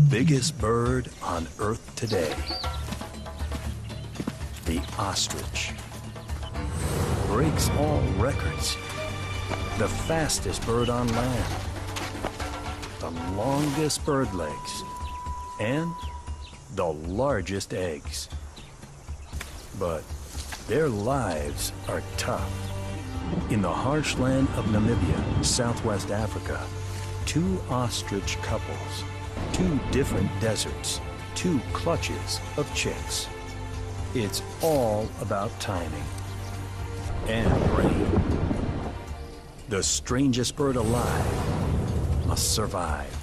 biggest bird on Earth today. The ostrich. Breaks all records. The fastest bird on land. The longest bird legs. And the largest eggs. But their lives are tough. In the harsh land of Namibia, Southwest Africa, two ostrich couples, two different deserts, two clutches of chicks. It's all about timing and rain. The strangest bird alive must survive.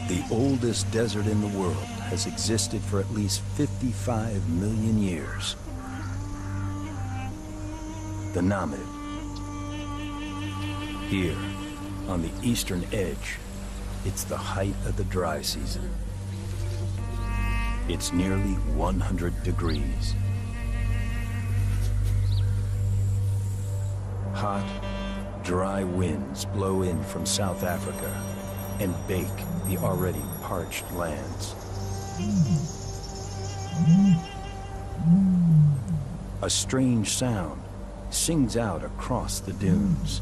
The oldest desert in the world has existed for at least 55 million years. The Namib. Here, on the eastern edge, it's the height of the dry season. It's nearly 100 degrees. Hot, dry winds blow in from South Africa and bake the already parched lands. A strange sound sings out across the dunes.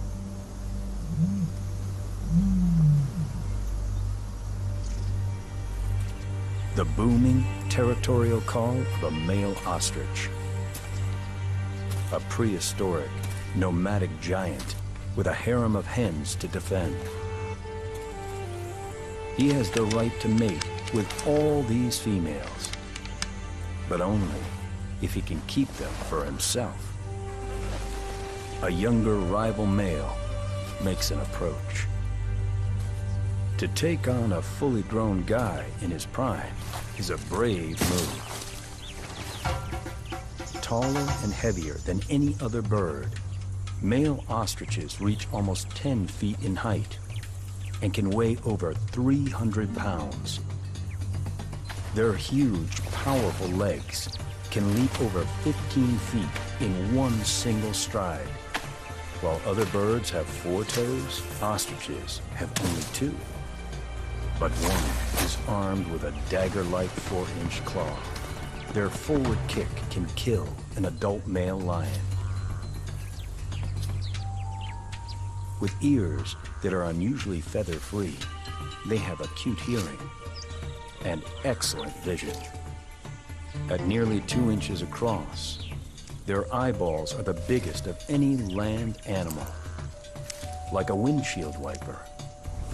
The booming, territorial call of a male ostrich. A prehistoric, nomadic giant with a harem of hens to defend. He has the right to mate with all these females, but only if he can keep them for himself. A younger rival male makes an approach. To take on a fully grown guy in his prime is a brave move. Taller and heavier than any other bird, male ostriches reach almost 10 feet in height and can weigh over 300 pounds. Their huge, powerful legs can leap over 15 feet in one single stride. While other birds have 4 toes, ostriches have only 2. But one is armed with a dagger-like 4-inch claw. Their forward kick can kill an adult male lion. With ears that are unusually feather-free, they have acute hearing and excellent vision. At nearly 2 inches across, their eyeballs are the biggest of any land animal. Like a windshield wiper,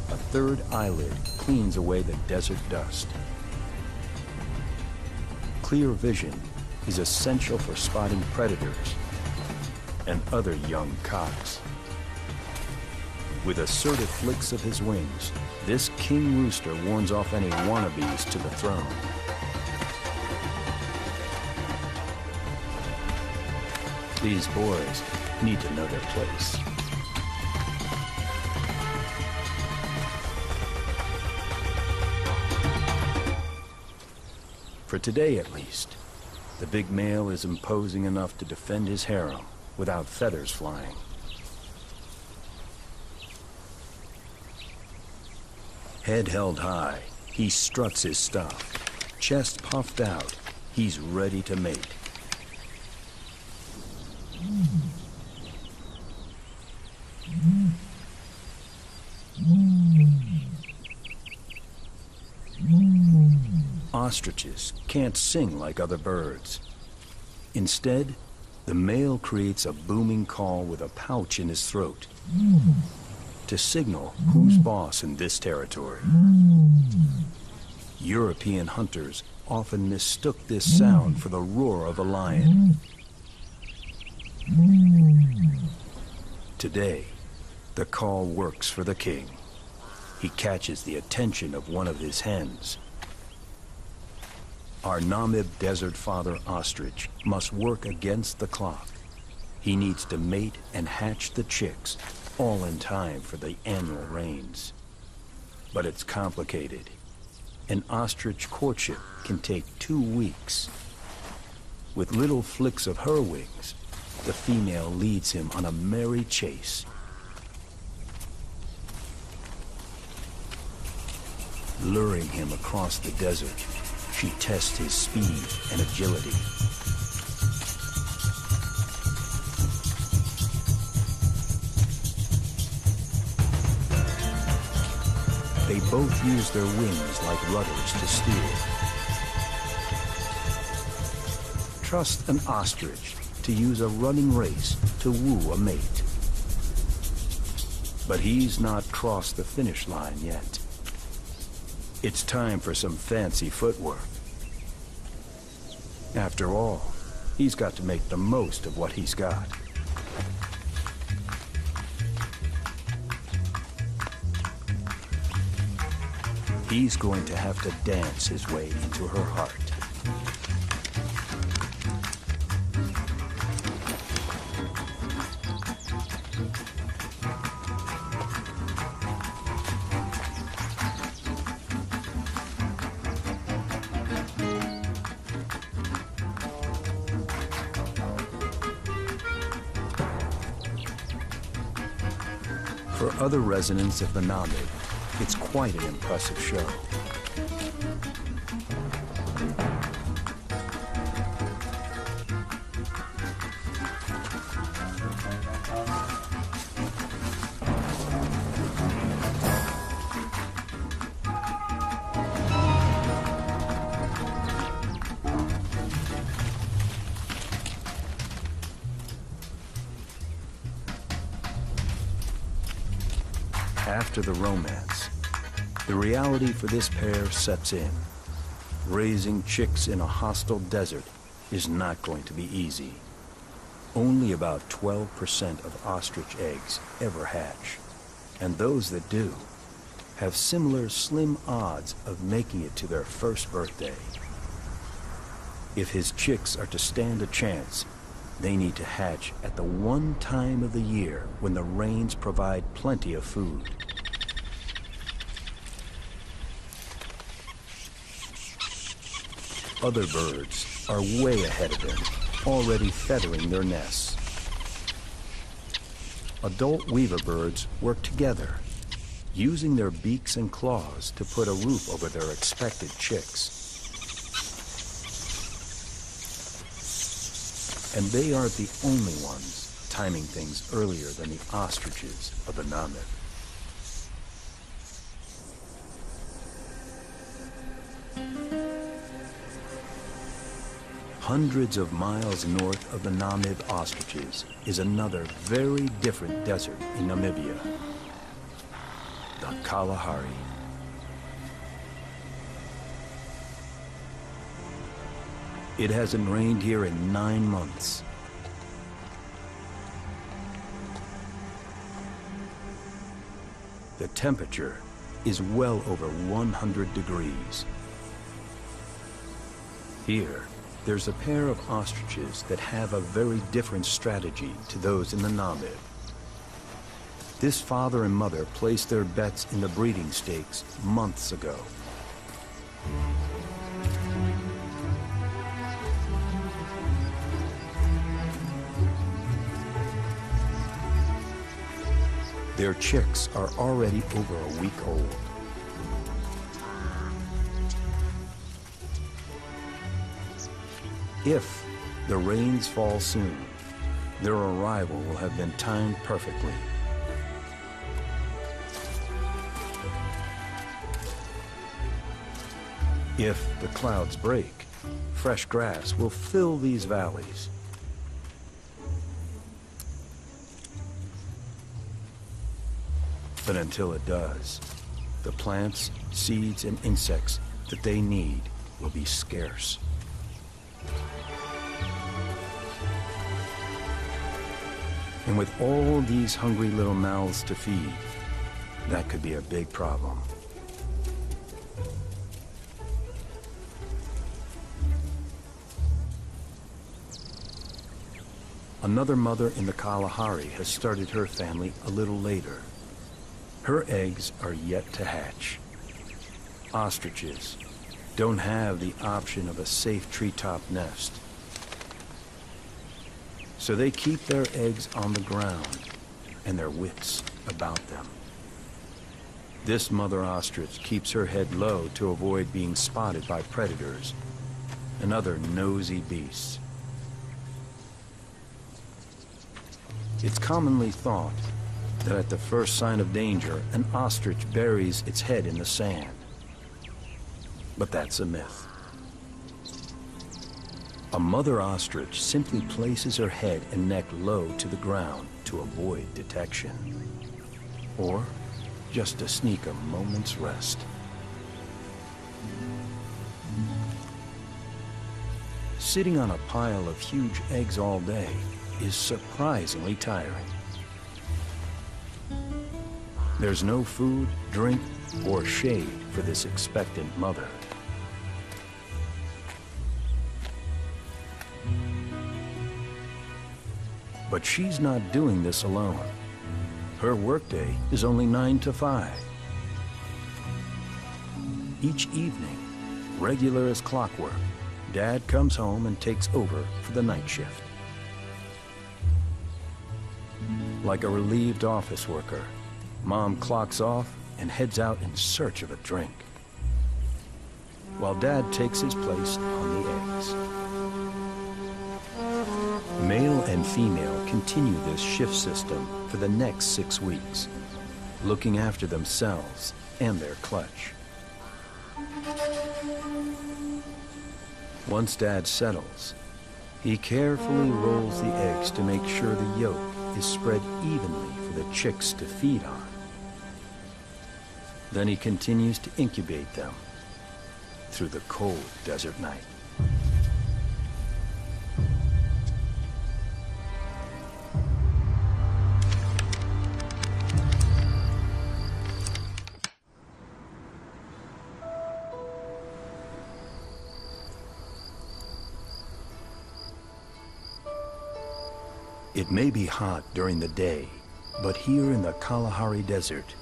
a third eyelid cleans away the desert dust. Clear vision is essential for spotting predators and other young cocks. With assertive flicks of his wings, this king rooster warns off any wannabes to the throne. These boys need to know their place. For today, at least, the big male is imposing enough to defend his harem without feathers flying. Head held high, he struts his stuff. Chest puffed out, he's ready to mate. Ostriches can't sing like other birds. Instead, the male creates a booming call with a pouch in his throat to signal who's boss in this territory. European hunters often mistook this sound for the roar of a lion. Today, the call works for the king. He catches the attention of one of his hens. Our Namib desert father ostrich must work against the clock. He needs to mate and hatch the chicks, all in time for the annual rains. But it's complicated. An ostrich courtship can take 2 weeks. With little flicks of her wings, the female leads him on a merry chase. Luring him across the desert, she tests his speed and agility. They both use their wings like rudders to steer. Trust an ostrich to use a running race to woo a mate. But he's not crossed the finish line yet. It's time for some fancy footwork. After all, he's got to make the most of what he's got. He's going to have to dance his way into her heart. For other residents of the Namib, it's quite an impressive show. After the romance, the reality for this pair sets in. Raising chicks in a hostile desert is not going to be easy. Only about 12% of ostrich eggs ever hatch, and those that do have similar slim odds of making it to their first birthday. If his chicks are to stand a chance, they need to hatch at the one time of the year when the rains provide plenty of food. Other birds are way ahead of him, already feathering their nests. Adult weaver birds work together, using their beaks and claws to put a roof over their expected chicks. And they aren't the only ones timing things earlier than the ostriches of the Namib. Hundreds of miles north of the Namib ostriches is another very different desert in Namibia, the Kalahari. It hasn't rained here in 9 months. The temperature is well over 100 degrees. Here, there's a pair of ostriches that have a very different strategy to those in the Namib. This father and mother placed their bets in the breeding stakes months ago. Their chicks are already over a week old. If the rains fall soon, their arrival will have been timed perfectly. If the clouds break, fresh grass will fill these valleys. But until it does, the plants, seeds, and insects that they need will be scarce. And with all these hungry little mouths to feed, that could be a big problem. Another mother in the Kalahari has started her family a little later. Her eggs are yet to hatch. Ostriches don't have the option of a safe treetop nest. So they keep their eggs on the ground and their wits about them. This mother ostrich keeps her head low to avoid being spotted by predators and other nosy beasts. It's commonly thought that at the first sign of danger, an ostrich buries its head in the sand. But that's a myth. A mother ostrich simply places her head and neck low to the ground to avoid detection, or just to sneak a moment's rest. Sitting on a pile of huge eggs all day is surprisingly tiring. There's no food, drink, or shade for this expectant mother. But she's not doing this alone. Her workday is only 9 to 5. Each evening, regular as clockwork, Dad comes home and takes over for the night shift. Like a relieved office worker, Mom clocks off and heads out in search of a drink, while Dad takes his place on the eggs. Male and female continue this shift system for the next 6 weeks, looking after themselves and their clutch. Once Dad settles, he carefully rolls the eggs to make sure the yolk is spread evenly for the chicks to feed on. Then he continues to incubate them through the cold desert night. It may be hot during the day, but here in the Kalahari Desert,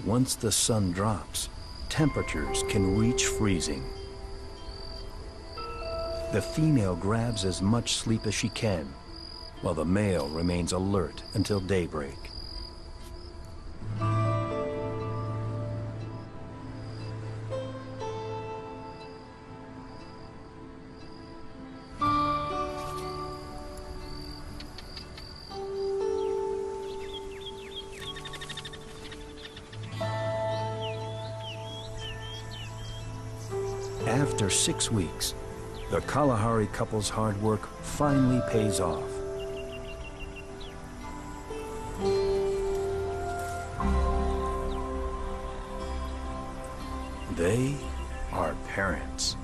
once the sun drops, temperatures can reach freezing. The female grabs as much sleep as she can, while the male remains alert until daybreak. After 6 weeks, the Kalahari couple's hard work finally pays off. They are parents.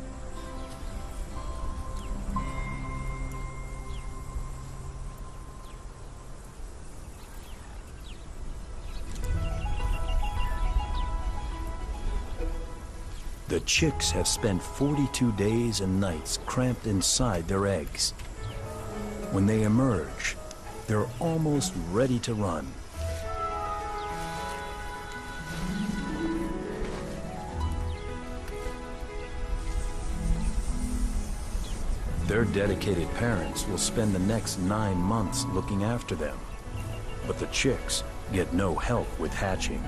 The chicks have spent 42 days and nights cramped inside their eggs. When they emerge, they're almost ready to run. Their dedicated parents will spend the next 9 months looking after them, but the chicks get no help with hatching.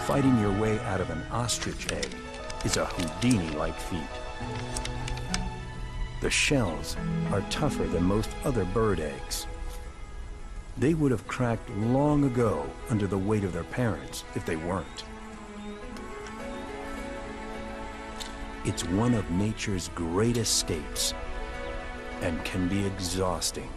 Fighting your way out of an ostrich egg is a Houdini-like feat. The shells are tougher than most other bird eggs. They would have cracked long ago under the weight of their parents if they weren't. It's one of nature's great escapes and can be exhausting.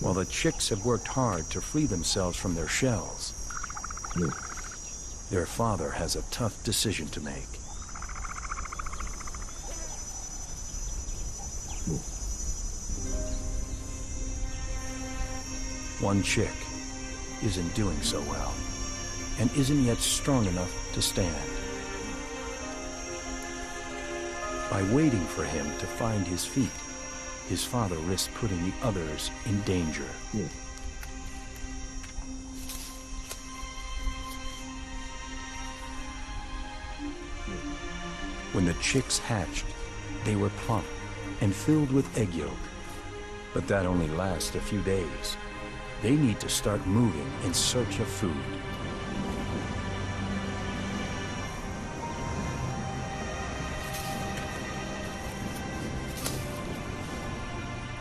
While the chicks have worked hard to free themselves from their shells, their father has a tough decision to make. One chick isn't doing so well and isn't yet strong enough to stand. By waiting for him to find his feet, his father risked putting the others in danger. When the chicks hatched, they were plump and filled with egg yolk. But that only lasts a few days. They need to start moving in search of food.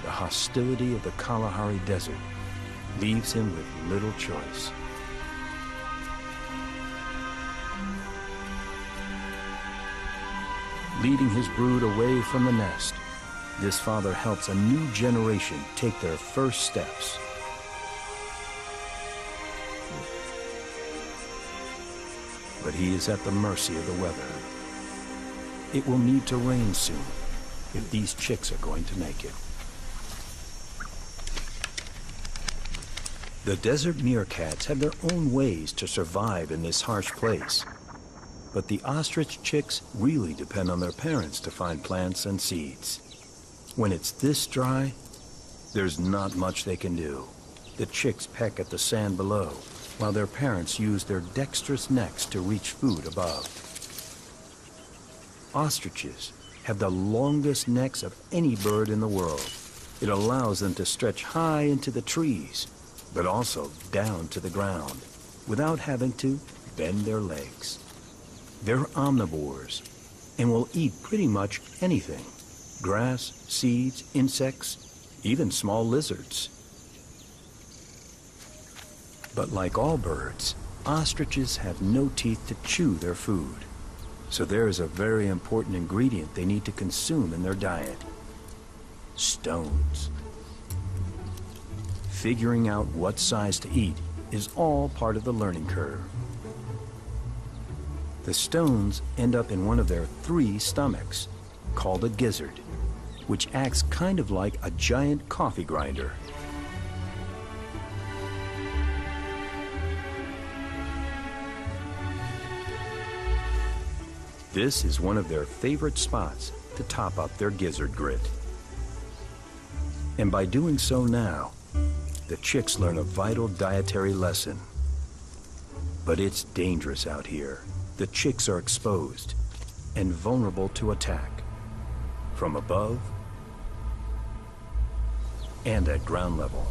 The hostility of the Kalahari Desert leaves him with little choice. Leading his brood away from the nest, this father helps a new generation take their first steps. But he is at the mercy of the weather. It will need to rain soon if these chicks are going to make it. The desert meerkats have their own ways to survive in this harsh place. But the ostrich chicks really depend on their parents to find plants and seeds. When it's this dry, there's not much they can do. The chicks peck at the sand below, while their parents use their dexterous necks to reach food above. Ostriches have the longest necks of any bird in the world. It allows them to stretch high into the trees, but also down to the ground, without having to bend their legs. They're omnivores and will eat pretty much anything: grass, seeds, insects, even small lizards. But like all birds, ostriches have no teeth to chew their food. So there is a very important ingredient they need to consume in their diet: stones. Figuring out what size to eat is all part of the learning curve. The stones end up in one of their 3 stomachs, called a gizzard, which acts kind of like a giant coffee grinder. This is one of their favorite spots to top up their gizzard grit. And by doing so now, the chicks learn a vital dietary lesson. But it's dangerous out here. The chicks are exposed and vulnerable to attack from above and at ground level.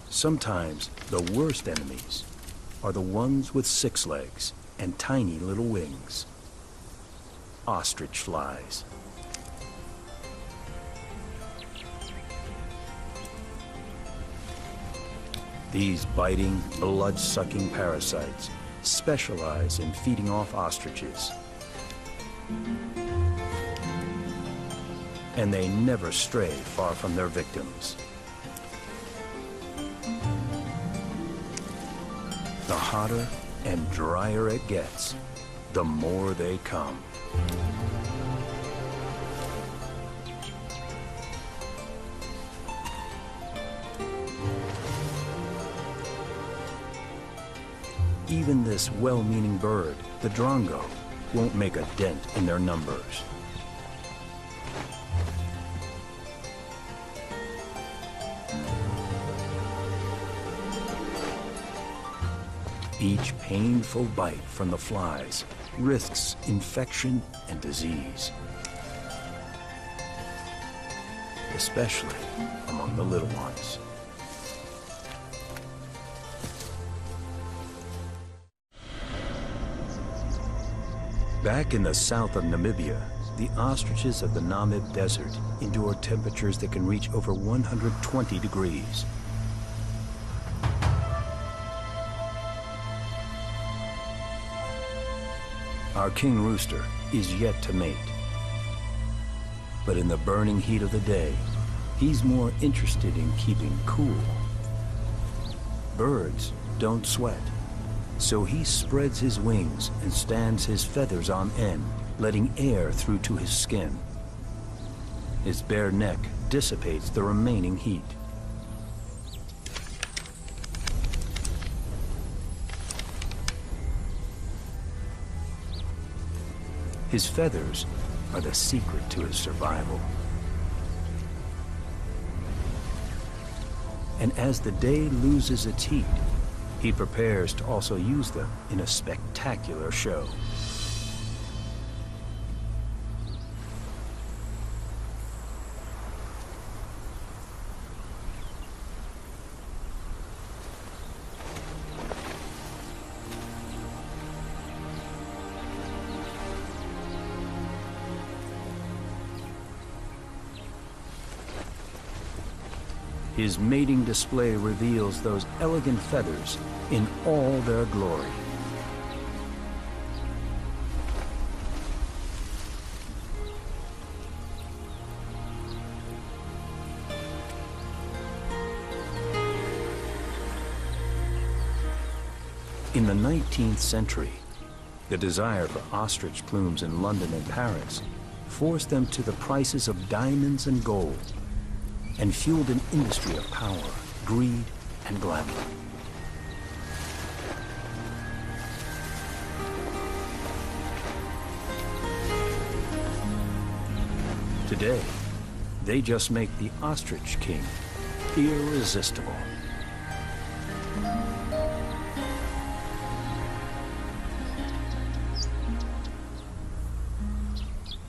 Sometimes the worst enemies are the ones with 6 legs and tiny little wings. Ostrich flies. These biting, blood-sucking parasites specialize in feeding off ostriches. And they never stray far from their victims. The hotter and drier it gets, the more they come. Even this well-meaning bird, the drongo, won't make a dent in their numbers. Each painful bite from the flies risks infection and disease, especially among the little ones. Back in the south of Namibia, the ostriches of the Namib Desert endure temperatures that can reach over 120 degrees. Our king rooster is yet to mate. But in the burning heat of the day, he's more interested in keeping cool. Birds don't sweat, So he spreads his wings and stands his feathers on end, letting air through to his skin. His bare neck dissipates the remaining heat. His feathers are the secret to his survival. And as the day loses its heat, he prepares to also use them in a spectacular show. His mating display reveals those elegant feathers in all their glory. In the 19th century, the desire for ostrich plumes in London and Paris forced them to the prices of diamonds and gold, and fueled an industry of power, greed, and glamour. Today, they just make the ostrich king irresistible.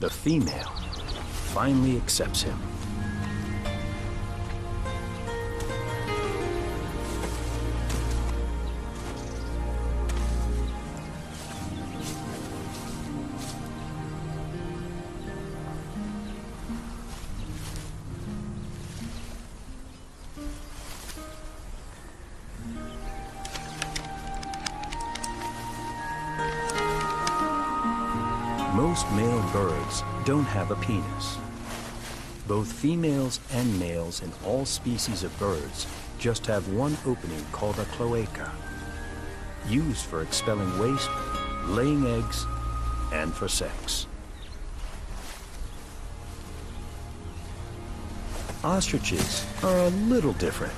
The female finally accepts him. Most male birds don't have a penis. Both females and males in all species of birds just have one opening called a cloaca, used for expelling waste, laying eggs, and for sex. Ostriches are a little different.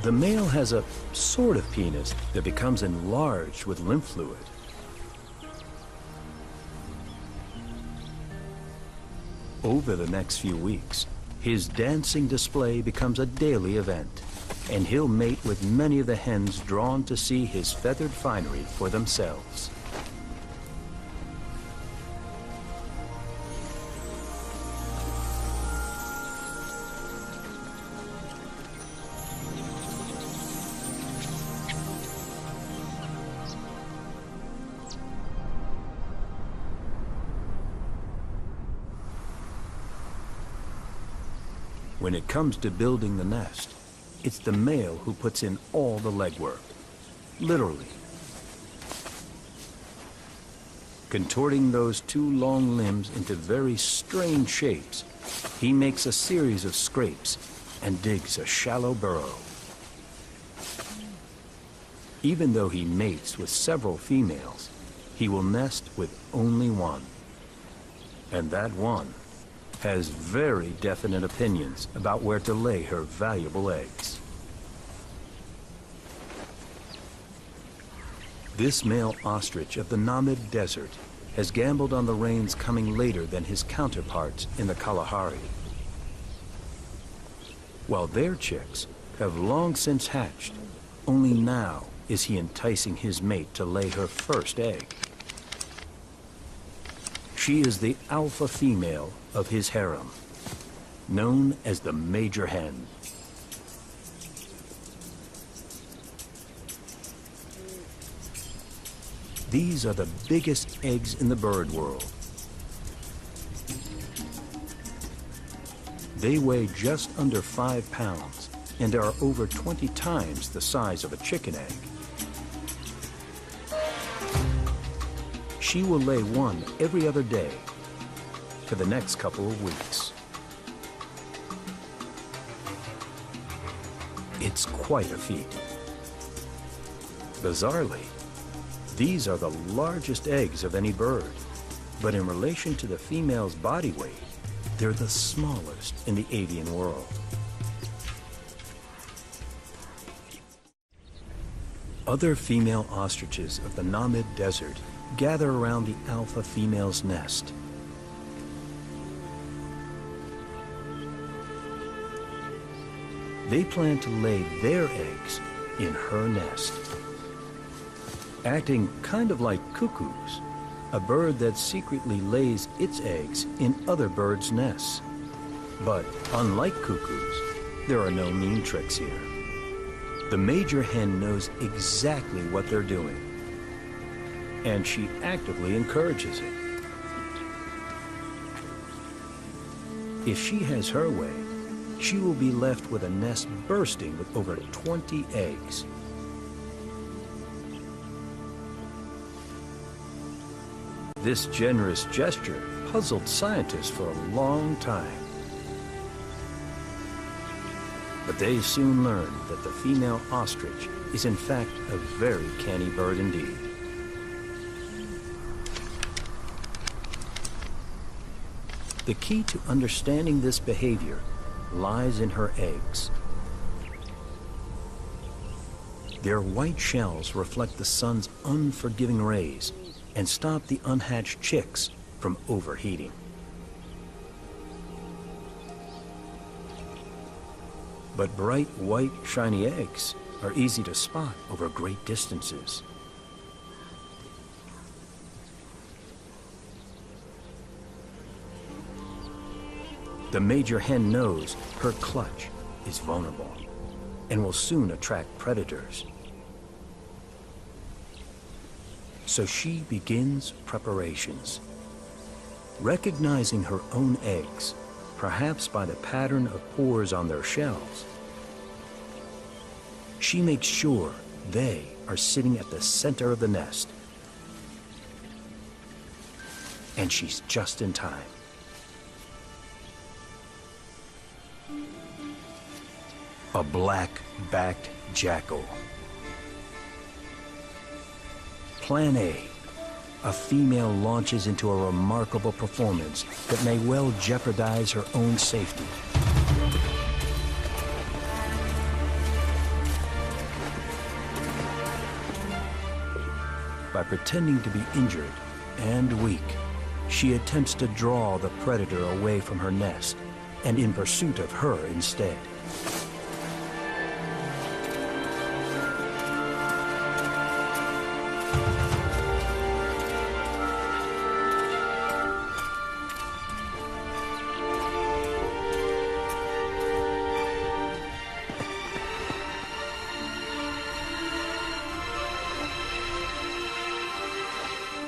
The male has a sort of penis that becomes enlarged with lymph fluid. Over the next few weeks, his dancing display becomes a daily event, and he'll mate with many of the hens drawn to see his feathered finery for themselves. When it comes to building the nest, it's the male who puts in all the legwork, literally. Contorting those two long limbs into very strange shapes, he makes a series of scrapes and digs a shallow burrow. Even though he mates with several females, he will nest with only one. And that one has very definite opinions about where to lay her valuable eggs. This male ostrich of the Namib Desert has gambled on the rains coming later than his counterparts in the Kalahari, while their chicks have long since hatched. Only now is he enticing his mate to lay her first egg. She is the alpha female of his harem, known as the major hen. These are the biggest eggs in the bird world. They weigh just under 5 pounds and are over 20 times the size of a chicken egg. She will lay one every other day for the next couple of weeks. It's quite a feat. Bizarrely, These are the largest eggs of any bird, but in relation to the female's body weight, they're the smallest in the avian world. Other female ostriches of the Namib Desert gather around the alpha female's nest. They plan to lay their eggs in her nest. Acting kind of like cuckoos, a bird that secretly lays its eggs in other birds' nests. But unlike cuckoos, there are no mean tricks here. The major hen knows exactly what they're doing, and she actively encourages it. If she has her way, she will be left with a nest bursting with over 20 eggs. This generous gesture puzzled scientists for a long time. But they soon learned that the female ostrich is in fact a very canny bird indeed. The key to understanding this behavior lies in her eggs. Their white shells reflect the sun's unforgiving rays and stop the unhatched chicks from overheating. But bright, white, shiny eggs are easy to spot over great distances. The major hen knows her clutch is vulnerable and will soon attract predators. So she begins preparations. Recognizing her own eggs, perhaps by the pattern of pores on their shells, she makes sure they are sitting at the center of the nest. And she's just in time. A black-backed jackal. Plan a female launches into a remarkable performance that may well jeopardize her own safety. By pretending to be injured and weak, she attempts to draw the predator away from her nest and in pursuit of her instead.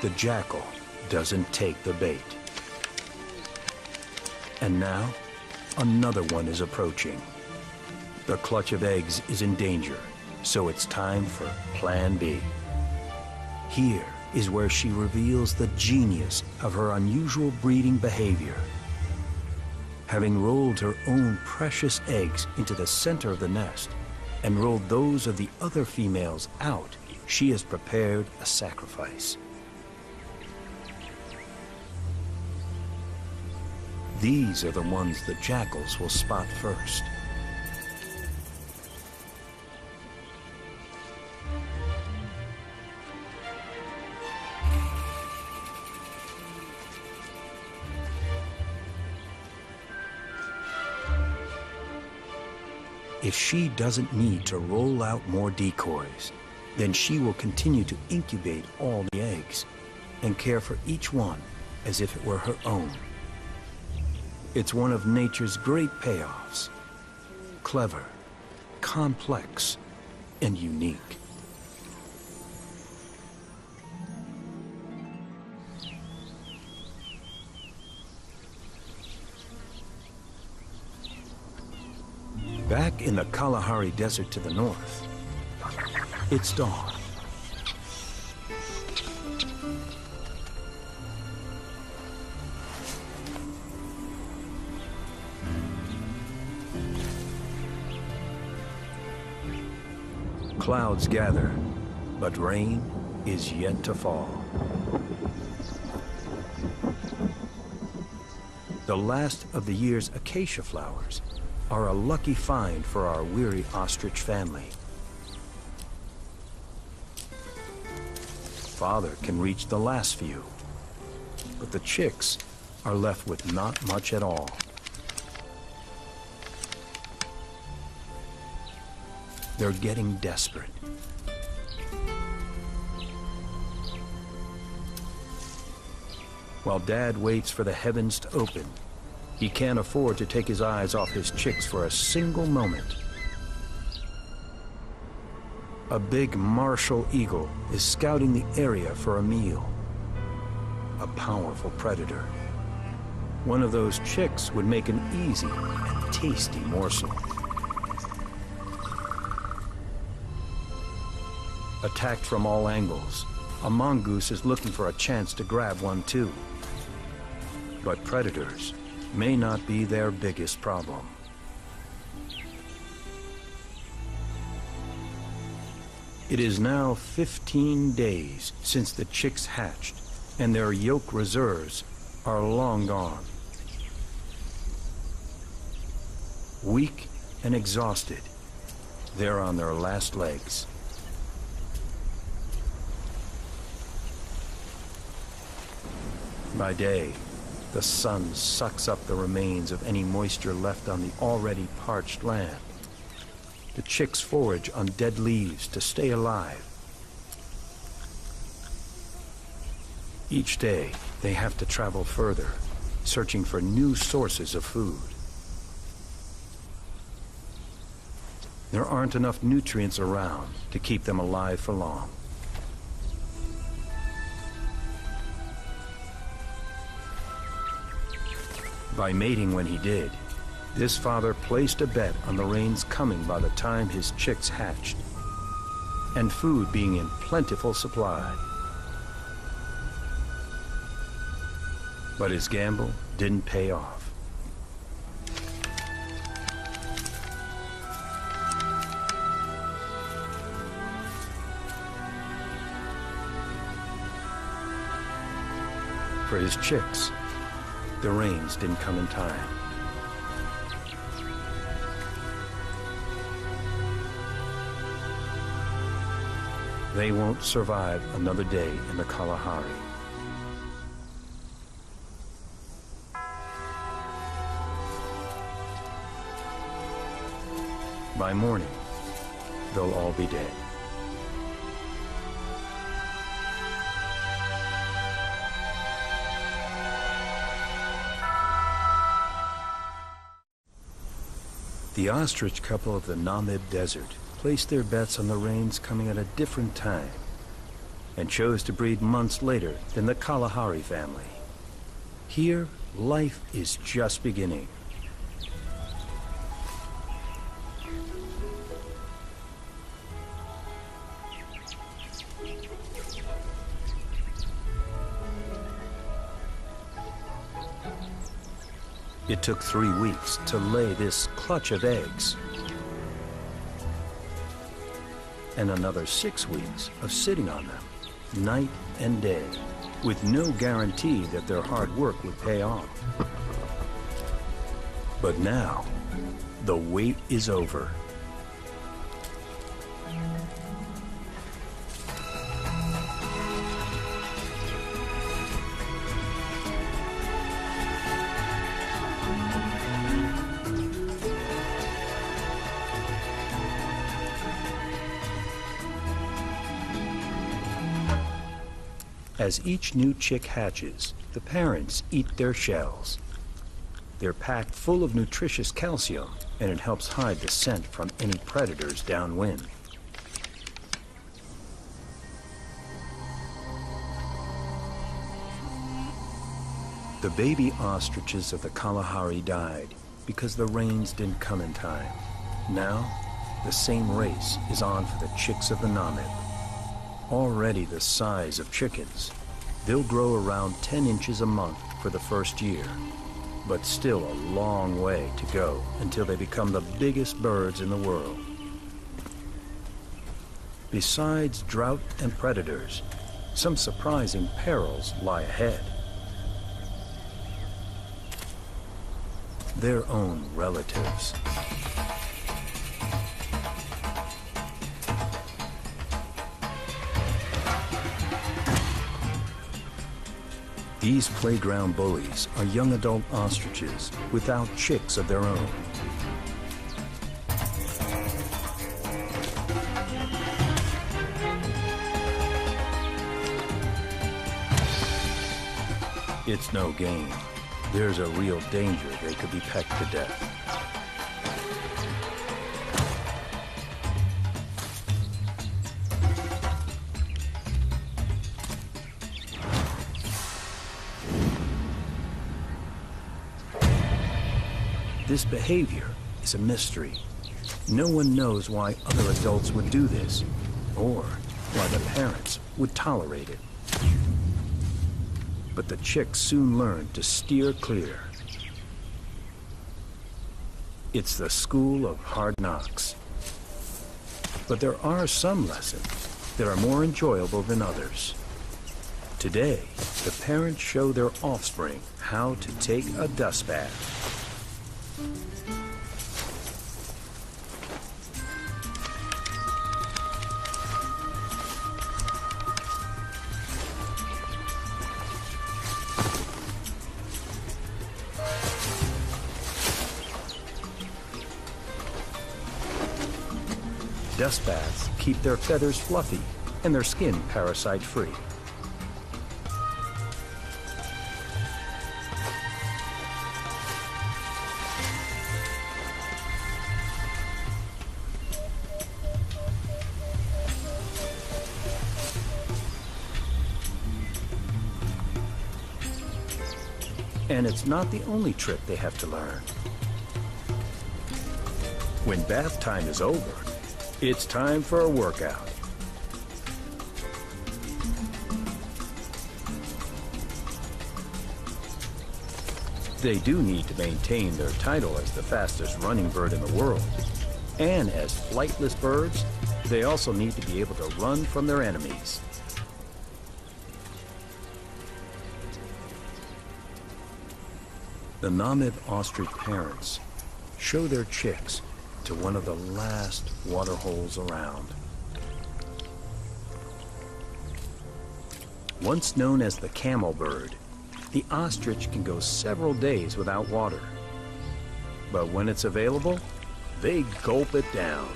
The jackal doesn't take the bait. And now, another one is approaching. The clutch of eggs is in danger, so it's time for Plan B. Here is where she reveals the genius of her unusual breeding behavior. Having rolled her own precious eggs into the center of the nest and rolled those of the other females out, she has prepared a sacrifice. These are the ones the jackals will spot first. If she doesn't need to roll out more decoys, then she will continue to incubate all the eggs and care for each one as if it were her own. It's one of nature's great payoffs. Clever, complex, and unique. Back in the Kalahari Desert to the north, it's dawn. Clouds gather, but rain is yet to fall. The last of the year's acacia flowers are a lucky find for our weary ostrich family. Father can reach the last few, but the chicks are left with not much at all. They're getting desperate. While Dad waits for the heavens to open, he can't afford to take his eyes off his chicks for a single moment. A big martial eagle is scouting the area for a meal. A powerful predator. One of those chicks would make an easy and tasty morsel. Attacked from all angles, a mongoose is looking for a chance to grab one too. But predators may not be their biggest problem. It is now 15 days since the chicks hatched, and their yolk reserves are long gone. Weak and exhausted, they're on their last legs. By day, the sun sucks up the remains of any moisture left on the already parched land. The chicks forage on dead leaves to stay alive. Each day, they have to travel further, searching for new sources of food. There aren't enough nutrients around to keep them alive for long. By mating when he did, this father placed a bet on the rains coming by the time his chicks hatched, and food being in plentiful supply. But his gamble didn't pay off. For his chicks, the rains didn't come in time. They won't survive another day in the Kalahari. By morning, they'll all be dead. The ostrich couple of the Namib Desert placed their bets on the rains coming at a different time and chose to breed months later than the Kalahari family. Here, life is just beginning. It took 3 weeks to lay this clutch of eggs, and another 6 weeks of sitting on them, night and day, with no guarantee that their hard work would pay off. But now, the wait is over. As each new chick hatches, the parents eat their shells. They're packed full of nutritious calcium, and it helps hide the scent from any predators downwind. The baby ostriches of the Kalahari died because the rains didn't come in time. Now, the same race is on for the chicks of the Namib. Already the size of chickens, they'll grow around 10 inches a month for the first year, but still a long way to go until they become the biggest birds in the world. Besides drought and predators, some surprising perils lie ahead. Their own relatives. These playground bullies are young adult ostriches without chicks of their own. It's no game. There's a real danger they could be pecked to death. This behavior is a mystery. No one knows why other adults would do this, or why the parents would tolerate it. But the chicks soon learn to steer clear. It's the school of hard knocks. But there are some lessons that are more enjoyable than others. Today, the parents show their offspring how to take a dust bath. Dust baths keep their feathers fluffy and their skin parasite-free. And it's not the only trick they have to learn. When bath time is over, it's time for a workout. They do need to maintain their title as the fastest running bird in the world. And as flightless birds, they also need to be able to run from their enemies. The Namib ostrich parents show their chicks to one of the last water holes around. Once known as the camel bird, the ostrich can go several days without water. But when it's available, they gulp it down.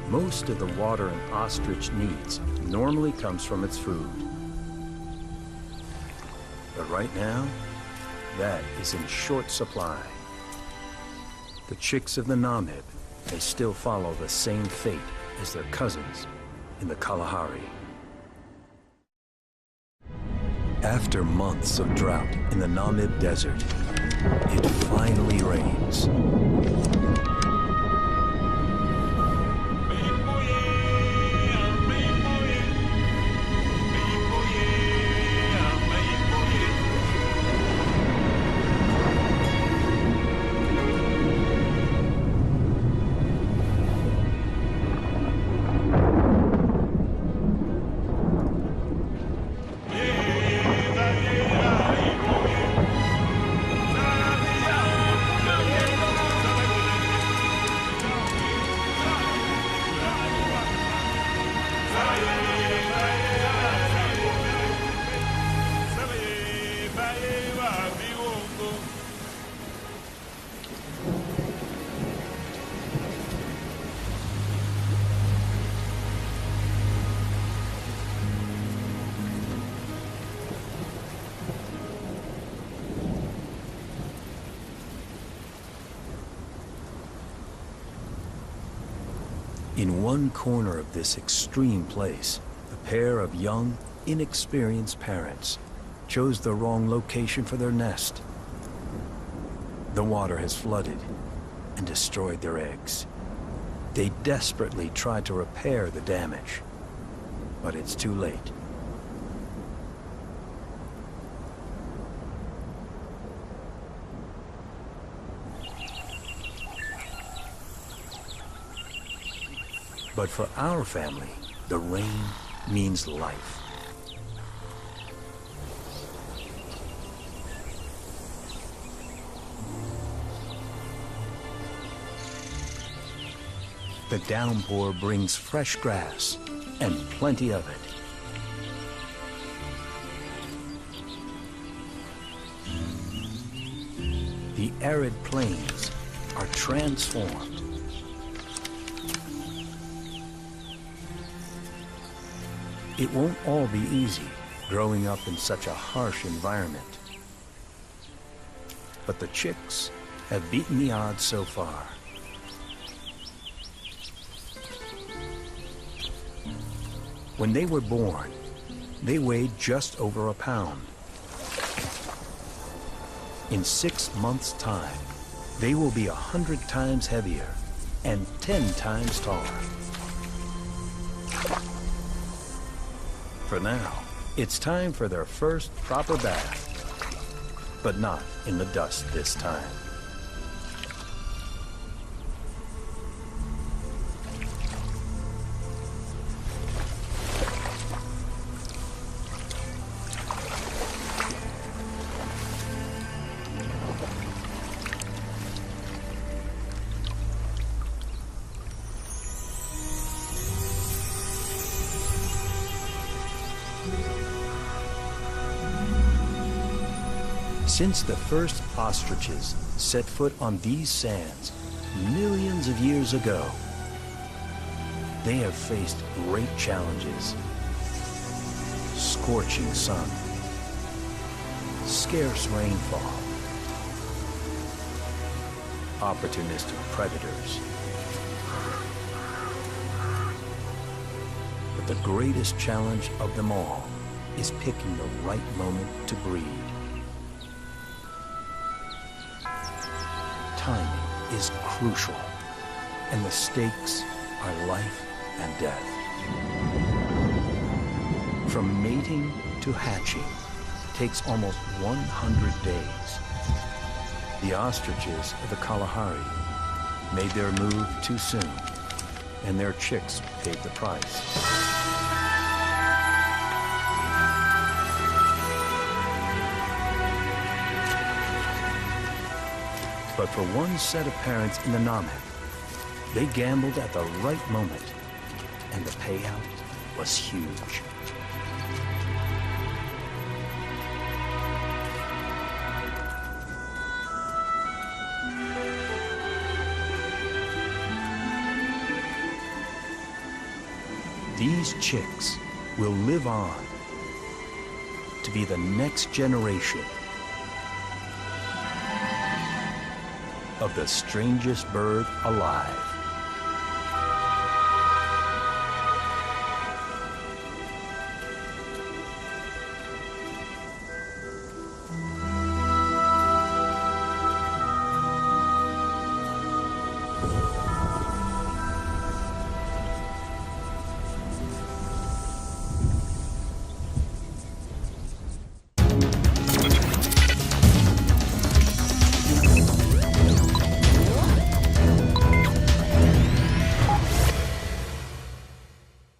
Most of the water an ostrich needs normally comes from its food. But right now, that is in short supply. The chicks of the Namib may still follow the same fate as their cousins in the Kalahari. After months of drought in the Namib desert, it finally rains. In one corner of this extreme place, a pair of young, inexperienced parents chose the wrong location for their nest. The water has flooded and destroyed their eggs. They desperately tried to repair the damage, but it's too late. But for our family, the rain means life. The downpour brings fresh grass and plenty of it. The arid plains are transformed. It won't all be easy growing up in such a harsh environment. But the chicks have beaten the odds so far. When they were born, they weighed just over a pound. In 6 months' time, they will be 100 times heavier and 10 times taller. For now, it's time for their first proper bath, but not in the dust this time. Since the first ostriches set foot on these sands millions of years ago, they have faced great challenges. Scorching sun, scarce rainfall, opportunistic predators. But the greatest challenge of them all is picking the right moment to breed. Timing is crucial, and the stakes are life and death. From mating to hatching takes almost 100 days. The ostriches of the Kalahari made their move too soon, and their chicks paid the price. But for one set of parents in the Namek, they gambled at the right moment, and the payout was huge. These chicks will live on to be the next generation of the strangest bird alive.